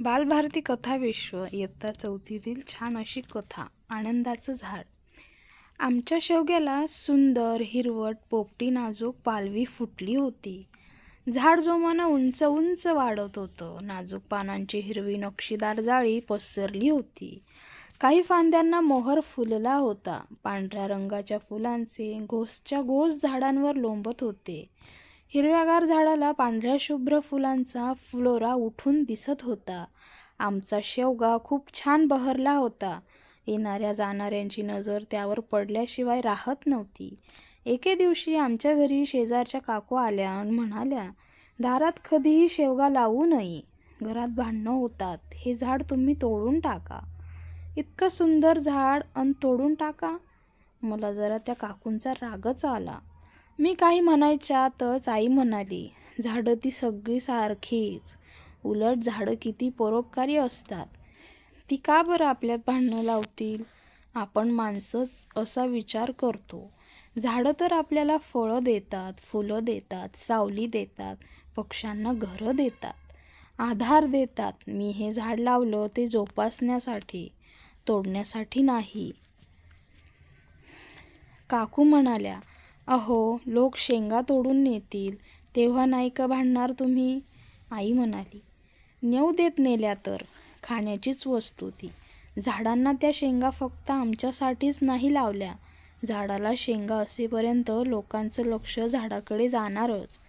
बालभारती कथा विश्व इयत्ता चौथीतील छान अशी कथा आनंदाचं झाड. आमच्या शेवग्याला सुंदर हिरवट पोपटी नाजूक पालवी फुटली होती. झाड जोमानं उंच उंच वाढत होतं. नाजूक पानांची हिरवी नक्षीदार जाळी पसरली होती. काही फांद्यांना मोहर फुलला होता. पांढऱ्या रंगाच्या फुलांचे घोसच्या घोस झाडांवर लोंबत होते. हिरव्यागार झाडाला पांढऱ्या शुभ्र फुलांचा फ्लोरा उठून दिसत होता. आमचा शेवगा खूप छान बहरला होता. येणाऱ्या जाणाऱ्यांची नजर त्यावर पडल्याशिवाय राहत नव्हती. एके दिवशी आमच्या घरी शेजारच्या काकू आल्या आणि म्हणाल्या, दारात कधीही शेवगा लावू नये, घरात भांडणं होतात, हे झाड तुम्ही तोडून टाका. इतकं सुंदर झाड अन तोडून टाका. मला जरा त्या काकूंचा रागच आला. मी काही म्हणायच्यातच आई म्हणाली, झाडं ती सगळी सारखीच, उलट झाडं किती परोपकारी असतात. ती का बरं आपल्यात भांडणं लावतील. आपण माणसंच असा विचार करतो. झाडं तर आपल्याला फळं देतात, फुलं देतात, सावली देतात, पक्ष्यांना घरं देतात, आधार देतात. मी हे झाड लावलं ते जोपासण्यासाठी, तोडण्यासाठी नाही. काकू म्हणाल्या, अहो, लोक शेंगा तोडून नेतील तेव्हा नाही का भांडणार तुम्ही. आई म्हणाली, नेऊ देत, नेल्या तर खाण्याचीच वस्तू ती. झाडांना त्या शेंगा फक्त आमच्यासाठीच नाही लावल्या. झाडाला शेंगा असेपर्यंत लोकांचं लक्ष झाडाकडे जाणारच.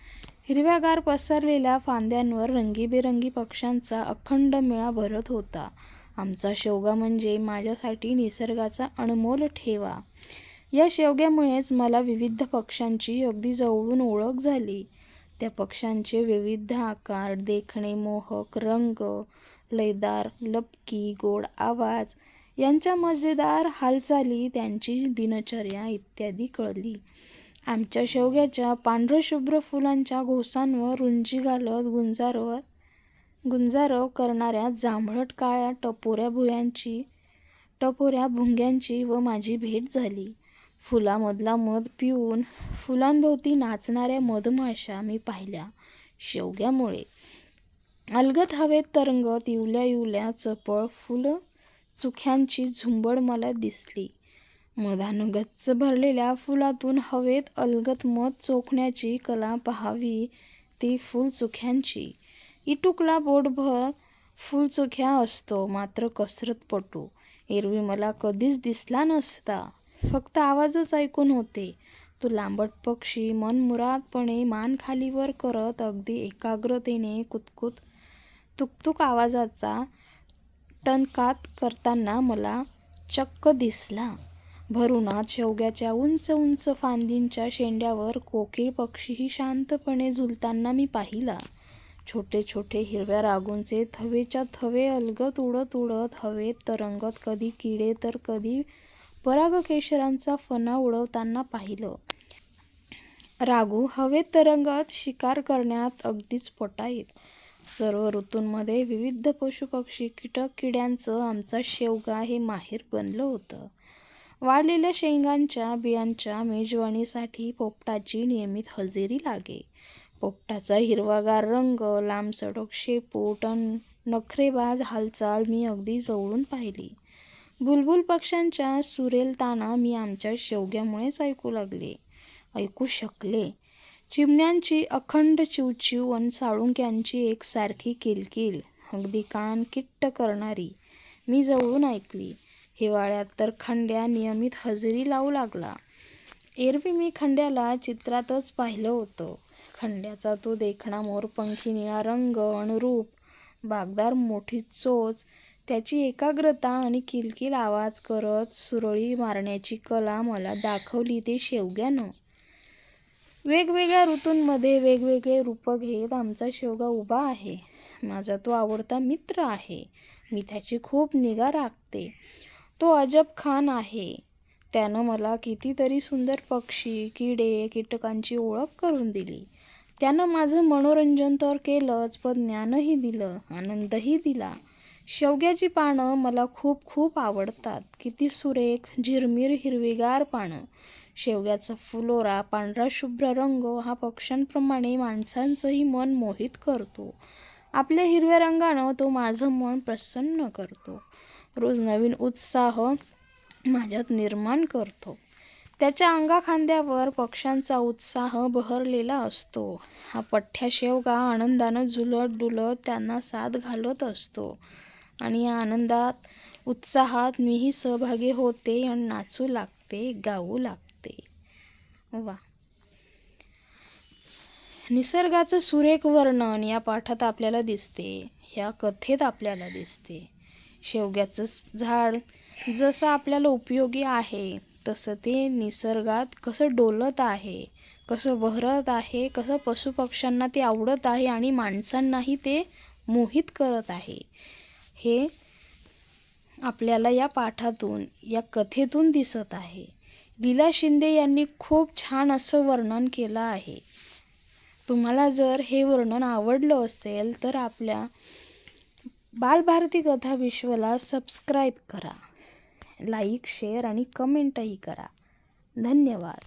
हिरव्यागार पसरलेल्या फांद्यांवर रंगीबेरंगी पक्ष्यांचा अखंड मेळा भरत होता. आमचा शेवगा म्हणजे माझ्यासाठी निसर्गाचा अनमोल ठेवा. या शेवग्यामुळेच मला विविध पक्ष्यांची अगदी जवळून ओळख झाली. त्या पक्ष्यांचे विविध आकार, देखणे, मोहक रंग, लयदार लपकी, गोड आवाज यांच्या मजेदार हालचाली, त्यांची दिनचर्या इत्यादी कळली. आमच्या शेवग्याच्या पांढरशुभ्र फुलांच्या घोसांवर रुंजी घालत गुंजारव करणाऱ्या जांभळट काळ्या टपोऱ्या भुंग्यांची व माझी भेट झाली. फुलामधला मध पिऊन फुलांभोवती नाचणाऱ्या मधमाशा मी पाहिल्या. शेवग्यामुळे अलगद हवेत तरंगत इवल्या इवल्या चपळ फुलचुख्यांची झुंबड मला दिसली. मधानं गच्च भरलेल्या फुलातून हवेत अलगद मध चोखण्याची कला पाहावी ती फुलचुख्यांची. इटुकला बोटभर फुलचुख्या असतो, मात्र कसरतपटू एरवी मला कधीच दिसला नसता. फक्त आवाजच ऐकून होते. तो लांबट पक्षी मनमुरादपणे मान खालीवर करत अगदी एकाग्रतेने तुकतुक आवाजाचा टणकात करताना मला चक्क दिसला. भरुणात शेवग्याच्या उंच उंच फांदींच्या शेंड्यावर कोकिळ पक्षीही शांतपणे झुलताना मी पाहिला. छोटे छोटे हिरव्या रागूंचे थवेच्या थवे अलगद उडत उडत हवेत तरंगत कधी किडे तर कधी परागकेशरांचा फणा उडवताना पाहिलं. रागू हवेत तरंगत शिकार करण्यात अगदीच पटाईत. सर्व ऋतूंमध्ये विविध पशुपक्षी कीटक किड्यांचं आमचा शेवगा हे माहेर बनलं होतं. वाळलेल्या शेंगांच्या बियांच्या मेजवानीसाठी पोपटाची नियमित हजेरी लागे. पोपटाचा हिरवागार रंग, लांबसडक शेपूट अन नखरेबाज हालचाल मी अगदी जवळून पाहिली. बुलबुल पक्ष्यांच्या सुरेल ताना मी आमच्या शेवग्यामुळेच ऐकू शकले. चिमण्यांची अखंड चिवचिव अन साळुंक्यांची एकसारखी किलकिल, अगदी कान किट्ट करणारी, मी जवळून ऐकली. हिवाळ्यात तर खंड्या नियमित हजेरी लावू लागला. एरवी मी खंड्याला चित्रातच पाहिलं होतं. खंड्याचा तो देखणा मोरपंखी निळा रंग अन रूप, बाकदार मोठी चोच, त्याची एकाग्रता आणि किलकिल आवाज करत सुरळी मारण्याची कला मला दाखवली ते शेवग्यानं. वेगवेगळ्या ऋतूंमध्ये वेगवेगळे रूप घेत आमचा शेवगा उभा आहे. माझा तो आवडता मित्र आहे. मी त्याची खूप निगा राखते. तो अजब खान आहे. त्यानं मला कितीतरी सुंदर पक्षी, किडे, कीटकांची ओळख करून दिली. त्यानं माझं मनोरंजन तर केलंच, पण ज्ञानही दिलं, आनंदही दिला. शेवग्याची पानं मला खूप खूप आवडतात. किती सुरेख झिरमिर हिरवीगार पानं. शेवग्याचा फुलोरा, पांढरा शुभ्र रंग हा पक्ष्यांप्रमाणे माणसांचंही मन मोहित करतो. आपल्या हिरव्या रंगानं तो माझं मन प्रसन्न करतो. रोज नवीन उत्साह माझ्यात निर्माण करतो. त्याच्या अंगाखांद्यावर पक्ष्यांचा उत्साह बहरलेला असतो. हा पठ्ठ्या शेवगा आनंदानं झुलत डुलत त्यांना साथ घालत असतो. आणि या आनंदात उत्साहात मीही सहभागी होते आणि नाचू लागते, गाऊ लागते. वा, निसर्गाचं सुरेख वर्णन या पाठात आपल्याला दिसते, ह्या कथेत आपल्याला दिसते. शेवग्याचं झाड जसं आपल्याला उपयोगी आहे तसं ते निसर्गात कसं डोलत आहे, कसं बहरत आहे, कसं पशुपक्ष्यांना ते आवडत आहे आणि माणसांनाही ते मोहित करत आहे, हे आपल्याला या पाठातून, या कथेतून दिसत आहे. लीला शिंदे यांनी खूप छान असं वर्णन केलं आहे. तुम्हाला जर हे वर्णन आवडलं असेल तर आपल्या बालभारती कथा विश्वला सबस्क्राईब करा, लाईक, शेअर आणि कमेंटही करा. धन्यवाद.